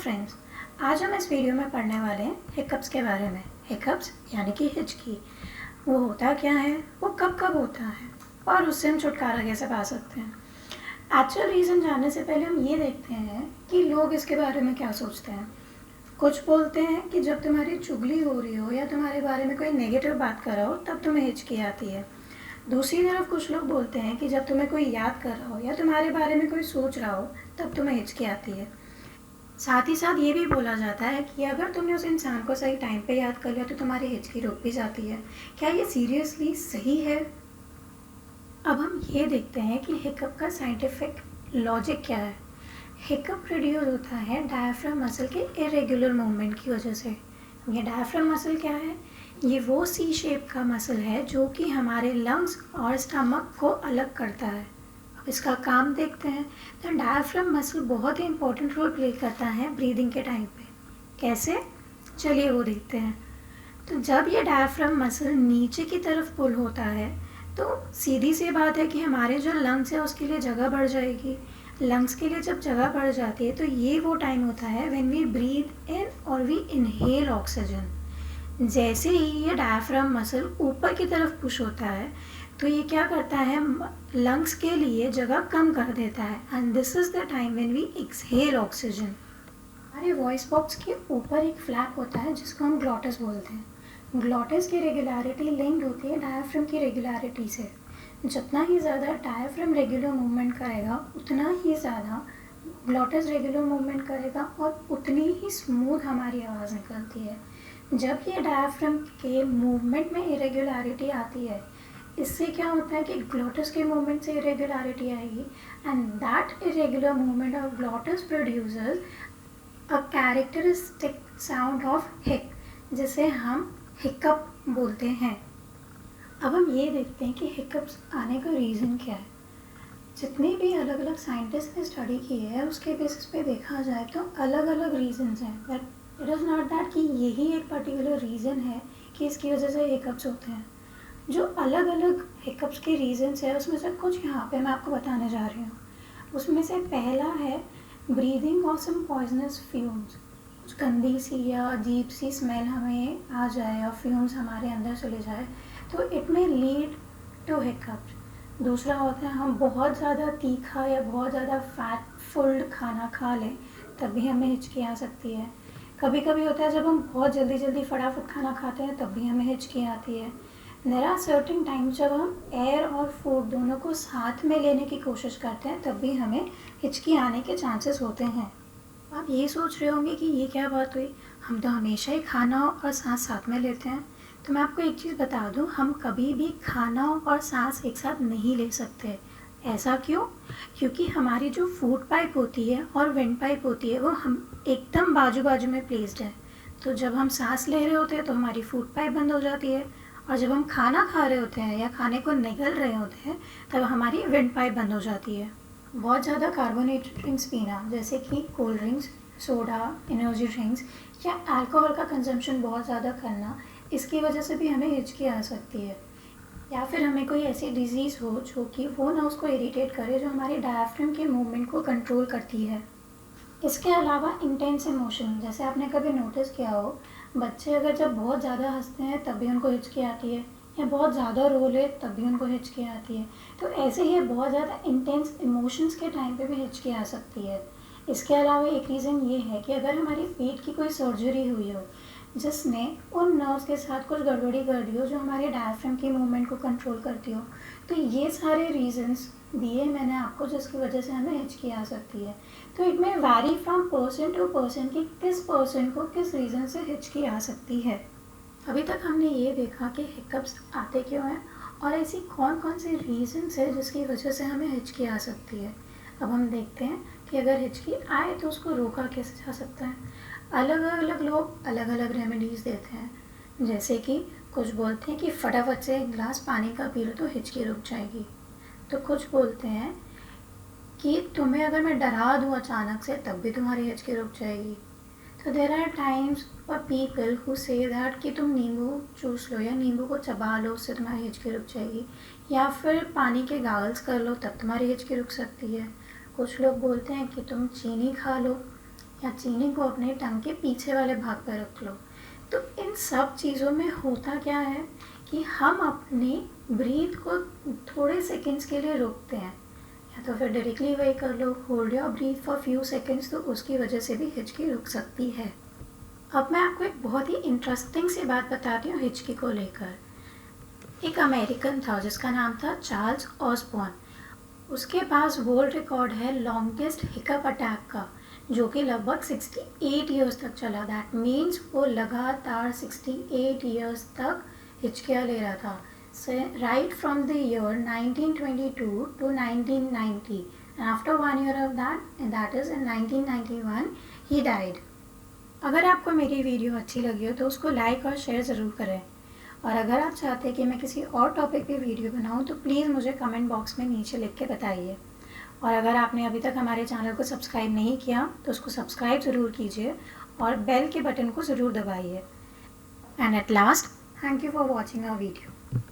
Friends, आज हम इस वीडियो में पढ़ने वाले हैं हिकअप्स के बारे में। हिकअप्स यानी कि हिचकी। वो होता क्या है, वो कब कब होता है और उससे हम छुटकारा कैसे पा सकते हैं। एक्चुअल रीज़न जानने से पहले हम ये देखते हैं कि लोग इसके बारे में क्या सोचते हैं। कुछ बोलते हैं कि जब तुम्हारी चुगली हो रही हो या तुम्हारे बारे में कोई नेगेटिव बात कर रहा हो तब तुम्हें हिचकी आती है। दूसरी तरफ कुछ लोग बोलते हैं कि जब तुम्हें कोई याद कर रहा हो या तुम्हारे बारे में कोई सोच रहा हो तब तुम्हें हिचकी आती है। साथ ही साथ ये भी बोला जाता है कि अगर तुमने उस इंसान को सही टाइम पे याद कर लिया तो तुम्हारी हिचकी रुक भी जाती है। क्या ये सीरियसली सही है? अब हम ये देखते हैं कि हिकअप का साइंटिफिक लॉजिक क्या है। हिकअप प्रोड्यूस होता है डायफ्राम मसल के इरेगुलर मूवमेंट की वजह से। ये डायफ्राम मसल क्या है? ये वो सी शेप का मसल है जो कि हमारे लंग्स और स्टमक को अलग करता है। अब इसका काम देखते हैं। तो डायफ्राम मसल बहुत ही इंपॉर्टेंट रोल प्ले करता है ब्रीदिंग के टाइम पे। कैसे? चलिए वो देखते हैं। तो जब ये डायफ्राम मसल नीचे की तरफ पुल होता है तो सीधी सी बात है कि हमारे जो लंग्स है उसके लिए जगह बढ़ जाएगी। लंग्स के लिए जब जगह बढ़ जाती है तो ये वो टाइम होता है व्हेन वी ब्रीथ इन और वी इनहेल ऑक्सीजन। जैसे ही ये डायफ्राम मसल ऊपर की तरफ पुश होता है तो ये क्या करता है, लंग्स के लिए जगह कम कर देता है and this is the time when we exhale oxygen. हमारे वॉइस बॉक्स के ऊपर एक फ्लैप होता है जिसको हम ग्लॉटिस बोलते हैं। ग्लॉटिस की रेगुलरिटी लिंक्ड होती है डायफ्राम की रेगुलरिटी से। जितना ही ज़्यादा डायफ्राम रेगुलर मूवमेंट करेगा उतना ही ज़्यादा ग्लॉटिस रेगुलर मूवमेंट करेगा और उतनी ही स्मूथ हमारी आवाज़ निकलती है। जब ये डायफ्राम के मूवमेंट में इरेगुलरिटी आती है इससे क्या होता है कि ग्लॉटिस के मूवमेंट से इरेगुलरिटी आएगी and that irregular movement of glottis produces a characteristic sound of हिक, जिसे हम हिकअप बोलते हैं। अब हम ये देखते हैं कि हिकअप्स आने का रीज़न क्या है। जितने भी अलग अलग साइंटिस्ट ने स्टडी की है उसके बेसिस पे देखा जाए तो अलग अलग रीजंस हैं, but it is not that कि यही एक पर्टिकुलर रीज़न है कि इसकी वजह से हिकअप्स होते हैं। जो अलग अलग हिकअप्स के रीजंस है उसमें से कुछ यहाँ पे मैं आपको बताने जा रही हूँ। उसमें से पहला है breathing of some poisonous fumes. कुछ गंदी सी या अजीब सी स्मेल हमें आ जाए और फ्यूम्स हमारे अंदर चले जाए तो इट में लीड टू हिकअप्स। दूसरा होता है हम बहुत ज़्यादा तीखा या बहुत ज़्यादा फैट फुल्ड खाना खा लें तब भी हमें हिचकी आ सकती है। कभी कभी होता है जब हम बहुत जल्दी जल्दी फटाफट खाना खाते हैं तब भी हमें हिचकी आती है। देयर आर सर्टेन टाइम्स जब हम एयर और फूड दोनों को साथ में लेने की कोशिश करते हैं तब भी हमें हिचकी आने के चांसेस होते हैं। आप ये सोच रहे होंगे कि ये क्या बात हुई, हम तो हमेशा ही खाना और सांस साथ में लेते हैं। तो मैं आपको एक चीज़ बता दूं, हम कभी भी खाना और सांस एक साथ नहीं ले सकते। ऐसा क्यों? क्योंकि हमारी जो फूड पाइप होती है और विंड पाइप होती है वो हम एकदम बाजू बाजू में प्लेस्ड है। तो जब हम सांस ले रहे होते हैं तो हमारी फूड पाइप बंद हो जाती है और जब हम खाना खा रहे होते हैं या खाने को निगल रहे होते हैं तब हमारी विंड पाइप बंद हो जाती है। बहुत ज़्यादा कार्बोनेटेड ड्रिंक्स पीना जैसे कि cold drinks, soda, energy drinks या अल्कोहल का कंजम्पशन बहुत ज़्यादा करना, इसकी वजह से भी हमें हिचकी आ सकती है। या फिर हमें कोई ऐसी डिजीज़ हो जो कि वो ना उसको इरिटेट करे जो हमारे डायफ्राम के मूवमेंट को कंट्रोल करती है। इसके अलावा इंटेंस इमोशन, जैसे आपने कभी नोटिस किया हो बच्चे अगर जब बहुत ज़्यादा हंसते हैं तब भी उनको हिचकी आती है या बहुत ज़्यादा रो ले तब भी उनको हिचकी आती है। तो ऐसे ही बहुत ज़्यादा इंटेंस इमोशंस के टाइम पे भी हिचकी आ सकती है। इसके अलावा एक रीज़न ये है कि अगर हमारी पेट की कोई सर्जरी हुई हो जिसमें उन नर्व्स के साथ कुछ गड़बड़ी कर दी हो जो हमारे डायफ्राम की मूवमेंट को कंट्रोल करती हो, तो ये सारे रीजंस दिए मैंने आपको जिसकी वजह से हमें हिचकी आ सकती है। तो it may vary from person to person कि किस पर्सन को किस रीज़न से हिचकी आ सकती है। अभी तक हमने ये देखा कि हिकअप्स आते क्यों हैं और ऐसी कौन कौन सी रीजंस है जिसकी वजह से हमें हिचकी आ सकती है। अब हम देखते हैं कि अगर हिचकी आए तो उसको रोका कैसे जा सकता है। अलग अलग लोग अलग अलग रेमेडीज़ देते हैं। जैसे कि कुछ बोलते हैं कि फटाफट से एक गिलास पानी का पी लो तो हिचकी रुक जाएगी। तो कुछ बोलते हैं कि तुम्हें अगर मैं डरा दूँ अचानक से तब भी तुम्हारी हिचकी रुक जाएगी। तो देर आर टाइम्स और पीपल हु से दैट कि तुम नींबू चूस लो या नींबू को चबा लो उससे तुम्हारी हिचकी रुक जाएगी, या फिर पानी के गागल्स कर लो तब तुम्हारी हिचकी रुक सकती है। कुछ लोग बोलते हैं कि तुम चीनी खा लो या चीनी को अपने टंग के पीछे वाले भाग पर रख लो। तो इन सब चीज़ों में होता क्या है कि हम अपनी ब्रीथ को थोड़े सेकंड्स के लिए रोकते हैं, या तो फिर डायरेक्टली वही कर लो, hold your breath for few seconds, तो उसकी वजह से भी हिचकी रुक सकती है। अब मैं आपको एक बहुत ही इंटरेस्टिंग सी बात बताती हूँ हिचकी को लेकर। एक अमेरिकन था जिसका नाम था चार्ल्स ऑसबॉर्न। उसके पास वर्ल्ड रिकॉर्ड है लॉन्गेस्ट हिकअप अटैक का, जो कि लगभग 68 ईयर्स तक चला। दैट मीन्स वो लगातार 68 ईयर्स तक हिचकियाँ ले रहा था, right from the year 1922 to 1990, and after 1 year of that is in 1991 he died. अगर आपको मेरी वीडियो अच्छी लगी हो तो उसको लाइक और शेयर ज़रूर करें, और अगर आप चाहते हैं कि मैं किसी और टॉपिक पे वीडियो बनाऊं तो प्लीज़ मुझे कमेंट बॉक्स में नीचे लिख के बताइए। और अगर आपने अभी तक हमारे चैनल को सब्सक्राइब नहीं किया तो उसको सब्सक्राइब ज़रूर कीजिए और बेल के बटन को ज़रूर दबाइए। And at last, thank you for watching our video.